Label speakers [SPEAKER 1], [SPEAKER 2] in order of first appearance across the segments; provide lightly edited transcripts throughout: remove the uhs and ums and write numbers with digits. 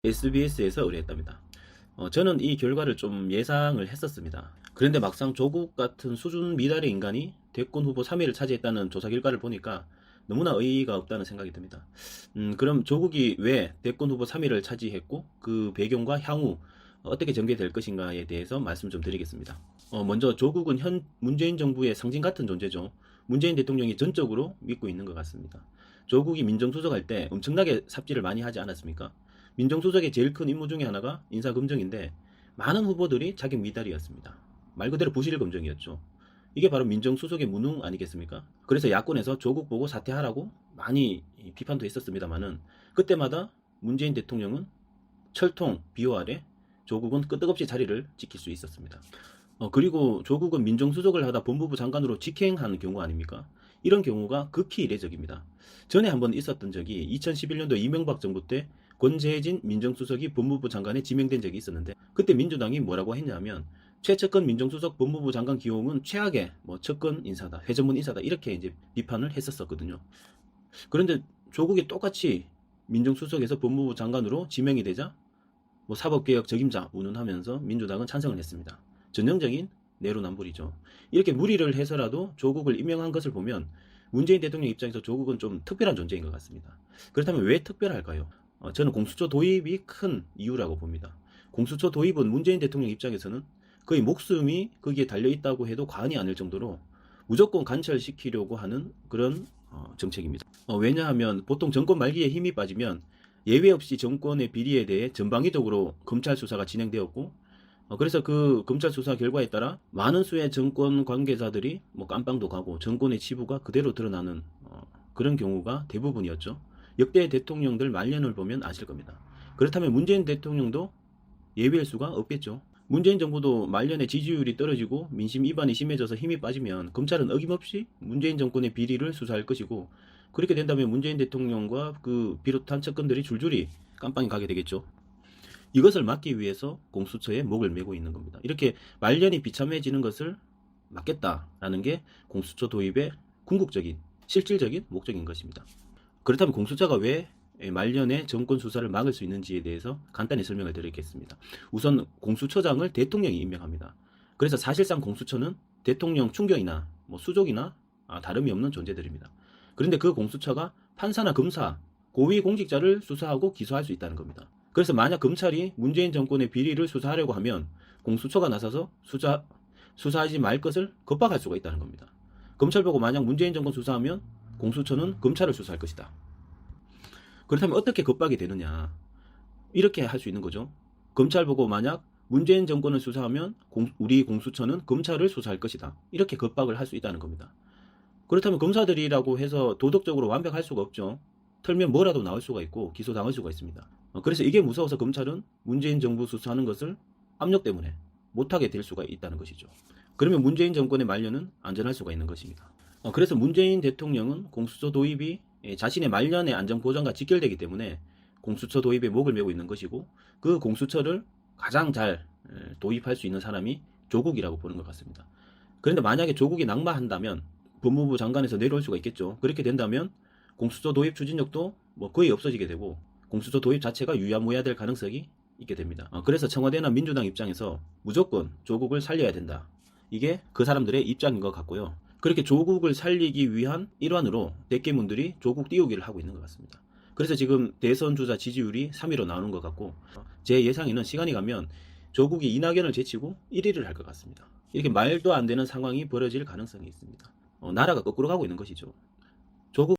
[SPEAKER 1] SBS에서 의뢰했답니다. 저는 이 결과를 좀 예상을 했었습니다. 그런데 막상 조국 같은 수준 미달의 인간이 대권 후보 3위를 차지했다는 조사 결과를 보니까 너무나 의의가 없다는 생각이 듭니다. 그럼 조국이 왜 대권 후보 3위를 차지했고 그 배경과 향후 어떻게 전개될 것인가에 대해서 말씀 좀 드리겠습니다. 먼저 조국은 현 문재인 정부의 상징 같은 존재죠. 문재인 대통령이 전적으로 믿고 있는 것 같습니다. 조국이 민정수석할 때 엄청나게 삽질을 많이 하지 않았습니까? 민정수석의 제일 큰 임무 중에 하나가 인사검증인데 많은 후보들이 자격 미달이었습니다. 말 그대로 부실 검증이었죠. 이게 바로 민정수석의 무능 아니겠습니까? 그래서 야권에서 조국 보고 사퇴하라고 많이 비판도 했었습니다만은 그때마다 문재인 대통령은 철통 비호 아래 조국은 끄떡없이 자리를 지킬 수 있었습니다. 그리고 조국은 민정수석을 하다 법무부 장관으로 직행한 경우 아닙니까? 이런 경우가 극히 이례적입니다. 전에 한번 있었던 적이 2011년도 이명박 정부 때 권재진 민정수석이 법무부 장관에 지명된 적이 있었는데 그때 민주당이 뭐라고 했냐면 최측근 민정수석 법무부 장관 기용은 최악의 측근 인사다, 회전문 인사다 이렇게 이제 비판을 했었거든요. 그런데 조국이 똑같이 민정수석에서 법무부 장관으로 지명이 되자 사법개혁 적임자 운운하면서 민주당은 찬성을 했습니다. 전형적인 내로남불이죠. 이렇게 무리를 해서라도 조국을 임명한 것을 보면 문재인 대통령 입장에서 조국은 좀 특별한 존재인 것 같습니다. 그렇다면 왜 특별할까요? 저는 공수처 도입이 큰 이유라고 봅니다. 공수처 도입은 문재인 대통령 입장에서는 거의 목숨이 거기에 달려있다고 해도 과언이 아닐 정도로 무조건 간철시키려고 하는 그런 정책입니다. 왜냐하면 보통 정권 말기에 힘이 빠지면 예외 없이 정권의 비리에 대해 전방위적으로 검찰 수사가 진행되었고 그래서 그 검찰 수사 결과에 따라 많은 수의 정권 관계자들이 깜빵도 가고 정권의 치부가 그대로 드러나는 그런 경우가 대부분이었죠. 역대 대통령들 말년을 보면 아실 겁니다. 그렇다면 문재인 대통령도 예외일 수가 없겠죠. 문재인 정부도 말년에 지지율이 떨어지고 민심 이반이 심해져서 힘이 빠지면 검찰은 어김없이 문재인 정권의 비리를 수사할 것이고 그렇게 된다면 문재인 대통령과 그 비롯한 측근들이 줄줄이 깜빵에 가게 되겠죠. 이것을 막기 위해서 공수처에 목을 메고 있는 겁니다. 이렇게 말년이 비참해지는 것을 막겠다라는 게 공수처 도입의 궁극적인 실질적인 목적인 것입니다. 그렇다면 공수처가 왜 말년에 정권 수사를 막을 수 있는지에 대해서 간단히 설명을 드리겠습니다. 우선 공수처장을 대통령이 임명합니다. 그래서 사실상 공수처는 대통령 충견이나 수족이나 다름이 없는 존재들입니다. 그런데 그 공수처가 판사나 검사, 고위공직자를 수사하고 기소할 수 있다는 겁니다. 그래서 만약 검찰이 문재인 정권의 비리를 수사하려고 하면 공수처가 나서서 수사하지 말 것을 겁박할 수가 있다는 겁니다. 검찰 보고 만약 문재인 정권 수사하면 공수처는 검찰을 수사할 것이다. 그렇다면 어떻게 겁박이 되느냐? 이렇게 할 수 있는 거죠. 검찰 보고 만약 문재인 정권을 수사하면 우리 공수처는 검찰을 수사할 것이다. 이렇게 겁박을 할 수 있다는 겁니다. 그렇다면 검사들이라고 해서 도덕적으로 완벽할 수가 없죠. 털면 뭐라도 나올 수가 있고 기소당할 수가 있습니다. 그래서 이게 무서워서 검찰은 문재인 정부 수사하는 것을 압력 때문에 못하게 될 수가 있다는 것이죠. 그러면 문재인 정권의 말년은 안전할 수가 있는 것입니다. 그래서 문재인 대통령은 공수처 도입이 자신의 말년의 안전보장과 직결되기 때문에 공수처 도입에 목을 메고 있는 것이고 그 공수처를 가장 잘 도입할 수 있는 사람이 조국이라고 보는 것 같습니다. 그런데 만약에 조국이 낙마한다면 법무부 장관에서 내려올 수가 있겠죠. 그렇게 된다면 공수처 도입 추진력도 거의 없어지게 되고 공수처 도입 자체가 유야무야될 가능성이 있게 됩니다. 그래서 청와대나 민주당 입장에서 무조건 조국을 살려야 된다. 이게 그 사람들의 입장인 것 같고요. 그렇게 조국을 살리기 위한 일환으로 대깨문들이 조국 띄우기를 하고 있는 것 같습니다. 그래서 지금 대선 주자 지지율이 3위로 나오는 것 같고 제 예상에는 시간이 가면 조국이 이낙연을 제치고 1위를 할 것 같습니다. 이렇게 말도 안 되는 상황이 벌어질 가능성이 있습니다. 나라가 거꾸로 가고 있는 것이죠. 조국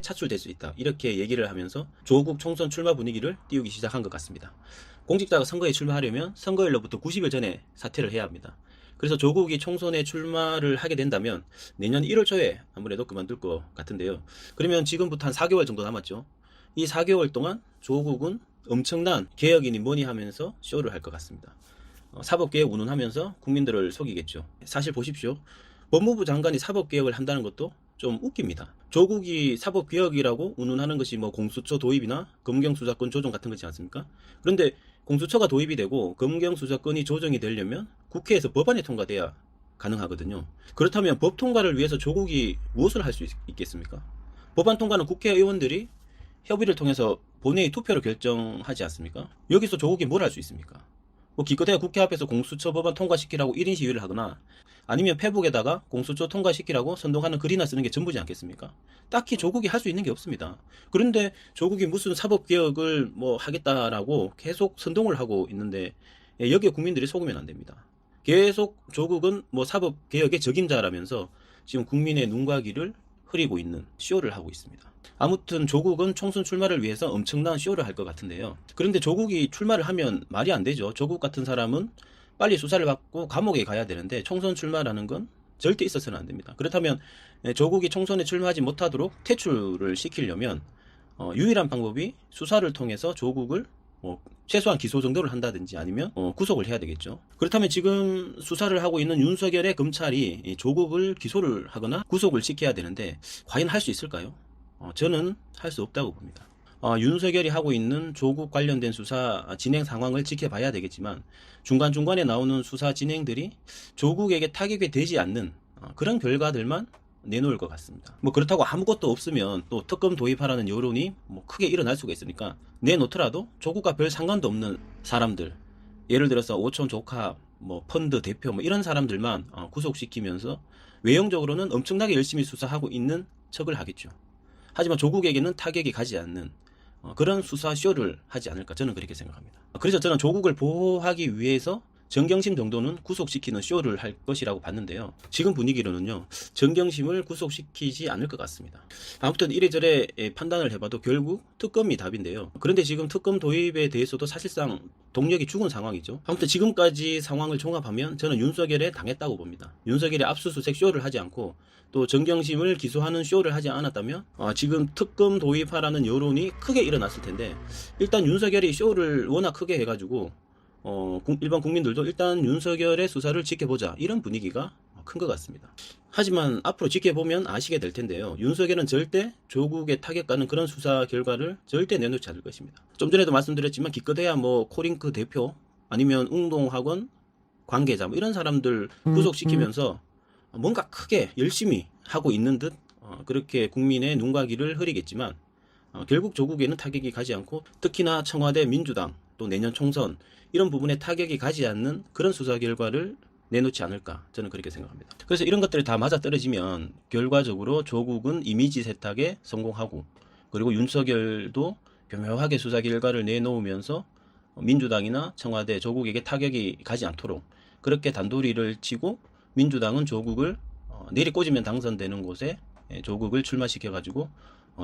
[SPEAKER 1] 차출될 수 있다. 이렇게 얘기를 하면서 조국 총선 출마 분위기를 띄우기 시작한 것 같습니다. 공직자가 선거에 출마하려면 선거일로부터 90일 전에 사퇴를 해야 합니다. 그래서 조국이 총선에 출마를 하게 된다면 내년 1월 초에 아무래도 그만둘 것 같은데요. 그러면 지금부터 한 4개월 정도 남았죠. 이 4개월 동안 조국은 엄청난 개혁이니 뭐니 하면서 쇼를 할 것 같습니다. 사법개혁 운운하면서 국민들을 속이겠죠. 사실 보십시오. 법무부 장관이 사법개혁을 한다는 것도 좀 웃깁니다. 조국이 사법개혁이라고 운운하는 것이 공수처 도입이나 검경수사권 조정 같은 거지 않습니까? 그런데 공수처가 도입이 되고 검경수사권이 조정이 되려면 국회에서 법안이 통과돼야 가능하거든요. 그렇다면 법 통과를 위해서 조국이 무엇을 할 수 있겠습니까? 법안 통과는 국회의원들이 협의를 통해서 본회의 투표로 결정하지 않습니까? 여기서 조국이 뭘 할 수 있습니까? 뭐 기껏해야 국회 앞에서 공수처 법안 통과시키라고 1인 시위를 하거나 아니면 페북에다가 공수처 통과시키라고 선동하는 글이나 쓰는 게 전부지 않겠습니까? 딱히 조국이 할 수 있는 게 없습니다. 그런데 조국이 무슨 사법개혁을 뭐 하겠다라고 계속 선동을 하고 있는데 여기에 국민들이 속으면 안 됩니다. 계속 조국은 뭐 사법개혁의 적임자라면서 지금 국민의 눈과 귀를 흐리고 있는 쇼를 하고 있습니다. 아무튼 조국은 총선 출마를 위해서 엄청난 쇼를 할 것 같은데요. 그런데 조국이 출마를 하면 말이 안 되죠. 조국 같은 사람은 빨리 수사를 받고 감옥에 가야 되는데 총선 출마라는 건 절대 있어서는 안 됩니다. 그렇다면 조국이 총선에 출마하지 못하도록 퇴출을 시키려면 유일한 방법이 수사를 통해서 조국을 최소한 기소 정도를 한다든지 아니면 구속을 해야 되겠죠. 그렇다면 지금 수사를 하고 있는 윤석열의 검찰이 조국을 기소를 하거나 구속을 시켜야 되는데 과연 할 수 있을까요? 저는 할 수 없다고 봅니다. 윤석열이 하고 있는 조국 관련된 수사 진행 상황을 지켜봐야 되겠지만 중간중간에 나오는 수사 진행들이 조국에게 타격이 되지 않는 그런 결과들만 내놓을 것 같습니다. 뭐 그렇다고 아무것도 없으면 또 특검 도입하라는 여론이 뭐 크게 일어날 수가 있으니까 내놓더라도 조국과 별 상관도 없는 사람들, 예를 들어서 오촌 조카 뭐 펀드 대표 뭐 이런 사람들만 구속시키면서 외형적으로는 엄청나게 열심히 수사하고 있는 척을 하겠죠. 하지만 조국에게는 타격이 가지 않는 그런 수사쇼를 하지 않을까 저는 그렇게 생각합니다. 그래서 저는 조국을 보호하기 위해서 정경심 정도는 구속시키는 쇼를 할 것이라고 봤는데요. 지금 분위기로는요, 정경심을 구속시키지 않을 것 같습니다. 아무튼 이래저래 판단을 해봐도 결국 특검이 답인데요. 그런데 지금 특검 도입에 대해서도 사실상 동력이 죽은 상황이죠. 아무튼 지금까지 상황을 종합하면 저는 윤석열에 당했다고 봅니다. 윤석열이 압수수색 쇼를 하지 않고 또 정경심을 기소하는 쇼를 하지 않았다면 지금 특검 도입하라는 여론이 크게 일어났을 텐데 일단 윤석열이 쇼를 워낙 크게 해가지고 일반 국민들도 일단 윤석열의 수사를 지켜보자 이런 분위기가 큰 것 같습니다. 하지만 앞으로 지켜보면 아시게 될 텐데요. 윤석열은 절대 조국에 타격가는 그런 수사 결과를 절대 내놓지 않을 것입니다. 좀 전에도 말씀드렸지만 기껏해야 뭐 코링크 대표 아니면 운동학원 관계자 뭐 이런 사람들 구속시키면서 뭔가 크게 열심히 하고 있는 듯 그렇게 국민의 눈과 귀를 흐리겠지만 결국 조국에는 타격이 가지 않고 특히나 청와대 민주당 또 내년 총선 이런 부분에 타격이 가지 않는 그런 수사 결과를 내놓지 않을까 저는 그렇게 생각합니다. 그래서 이런 것들이 다 맞아떨어지면 결과적으로 조국은 이미지 세탁에 성공하고 그리고 윤석열도 교묘하게 수사 결과를 내놓으면서 민주당이나 청와대 조국에게 타격이 가지 않도록 그렇게 단도리를 치고 민주당은 조국을 내리꽂으면 당선되는 곳에 조국을 출마시켜가지고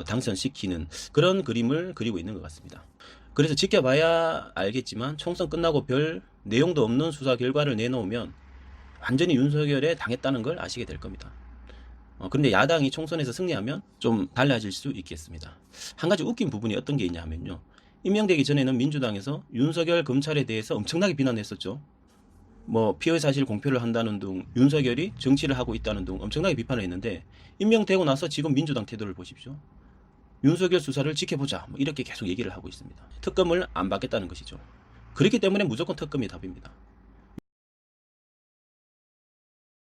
[SPEAKER 1] 당선시키는 그런 그림을 그리고 있는 것 같습니다. 그래서 지켜봐야 알겠지만 총선 끝나고 별 내용도 없는 수사 결과를 내놓으면 완전히 윤석열에 당했다는 걸 아시게 될 겁니다. 그런데 야당이 총선에서 승리하면 좀 달라질 수 있겠습니다. 한 가지 웃긴 부분이 어떤 게 있냐 하면요. 임명되기 전에는 민주당에서 윤석열 검찰에 대해서 엄청나게 비난했었죠. 뭐 피의 사실 공표를 한다는 등 윤석열이 정치를 하고 있다는 등 엄청나게 비판을 했는데 임명되고 나서 지금 민주당 태도를 보십시오. 윤석열 수사를 지켜보자 뭐 이렇게 계속 얘기를 하고 있습니다. 특검을 안 받겠다는 것이죠. 그렇기 때문에 무조건 특검이 답입니다.